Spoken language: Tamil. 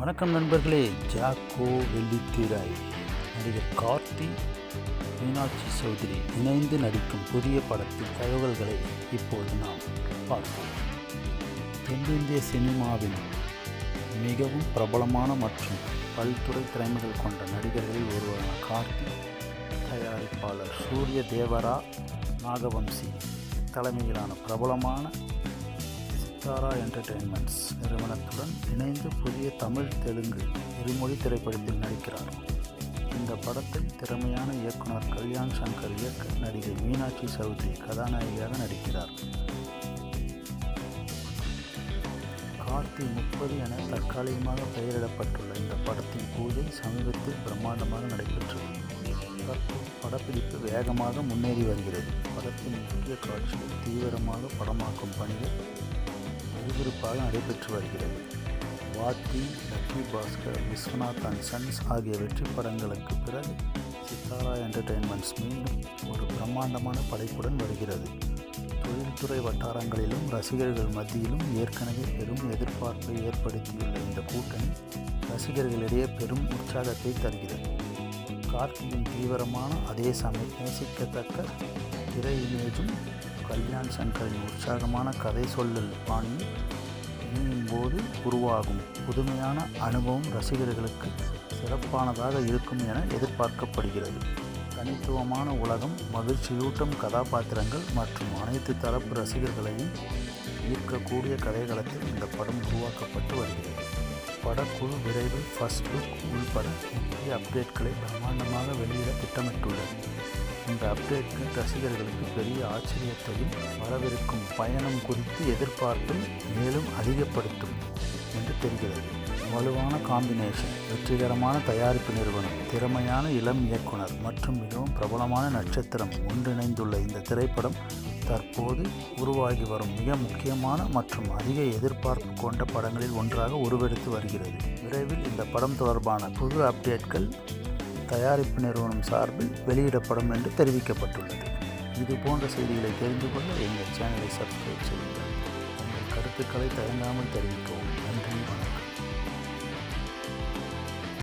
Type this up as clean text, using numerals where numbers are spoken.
வணக்கம் நண்பர்களே. ஜாக்கோ வெள்ளித்திரை நடிகர் கார்த்தி, மீனாட்சி சௌத்ரி இணைந்து நடிக்கும் புதிய படத்தின் தகவல்களை இப்போது நாம் பார்ப்போம். தென்னிந்திய சினிமாவின் மிகவும் பிரபலமான மற்றும் பல்துறை திறமைகள் கொண்ட நடிகர்களில் ஒருவரான கார்த்தி, தயாரிப்பாளர் சூரிய தேவரா நாகவம்சி தலைமையிலான பிரபலமான சித்தாரா என்டர்டெயின்மெண்ட்ஸ் நிறுவனத்துடன் இணைந்து புதிய தமிழ், தெலுங்கு இருமொழி திரைப்படத்தில் நடிக்கிறார். இந்த படத்தில் திறமையான இயக்குனர் கல்யாண் சங்கர் இயக்க நடிகை மீனாட்சி சௌத்ரி கதாநாயகியாக நடிக்கிறார். கார்த்தி 30 என தற்காலிகமாக பெயரிடப்பட்டுள்ள இந்த படத்தின் பூஜை சமீபத்தில் பிரம்மாண்டமாக நடைபெற்றது. படப்பிடிப்பு வேகமாக முன்னேறி வருகிறது. படத்தின் முக்கிய காட்சிகள் தீவிரமாக படமாக்கும் பணிகள் விறுவிறுப்பாக நடைபெற்று வருகிறது. Vaathi, lucky Bhaskar, Viswanath and sons ஆகிய வெற்றி படங்களுக்கு பிறகு சித்தாரா என்டர்டெயின்மெண்ட்ஸ் மீண்டும் ஒரு பிரம்மாண்டமான படைப்புடன் வருகிறது. தொழில்துறை வட்டாரங்களிலும் ரசிகர்கள் மத்தியிலும் ஏற்கனவே பெரும் எதிர்பார்ப்பை ஏற்படுத்தியுள்ள இந்த கூட்டணி ரசிகர்களிடையே பெரும் உற்சாகத்தை தருகிறது. கார்த்தியின் தீவிரமான அதே சமயம் நேசிக்கத்தக்க திரை இமேஜும் கல்யாண் சங்கரின் உற்சாகமான கதை சொல்லல் பாணியும் இணையும் போது உருவாகும் புதுமையான அனுபவம் ரசிகர்களுக்கு சிறப்பானதாக இருக்கும் என எதிர்பார்க்கப்படுகிறது. தனித்துவமான உலகம், மகிழ்ச்சியூட்டும் கதாபாத்திரங்கள் மற்றும் அனைத்து தரப்பு ரசிகர்களையும் ஈர்க்கக்கூடிய கதைகளத்தில் இந்த படம் உருவாக்கப்பட்டு வருகிறது. படக்குழு விரைவில் ஃபர்ஸ்ட் லுக் உள்பட முக்கிய அப்டேட்களை பிரம்மாண்டமாக வெளியிட திட்டமிட்டுள்ளது. இந்த அப்டேட்கள் ரசிகர்களுக்கு பெரிய ஆச்சரியத்தையும் வரவிருக்கும் பயணம் குறித்து எதிர்பார்ப்பை மேலும் அதிகப்படுத்தும் என்று தெரிகிறது. வலுவான காம்பினேஷன், வெற்றிகரமான தயாரிப்பு நிறுவனம், திறமையான இளம் இயக்குனர் மற்றும் மிகவும் பிரபலமான நட்சத்திரம் ஒன்றிணைந்துள்ள இந்த திரைப்படம் தற்போது உருவாகி வரும் மிக முக்கியமான மற்றும் அதிக எதிர்பார்ப்பு கொண்ட படங்களில் ஒன்றாக உருவெடுத்து வருகிறது. விரைவில் இந்த படம் தொடர்பான புது அப்டேட்கள் தயாரிப்பு நிறுவனம் சார்பில் வெளியிடப்படும் என்று தெரிவிக்கப்பட்டுள்ளது. இது போன்ற செய்திகளை தெரிந்து கொள்ள எங்கள் சேனலை சப்ஸ்கிரைப் செய்யுங்கள். உங்கள் கருத்துக்களை தயங்காமல் தெரிவிக்கவும்.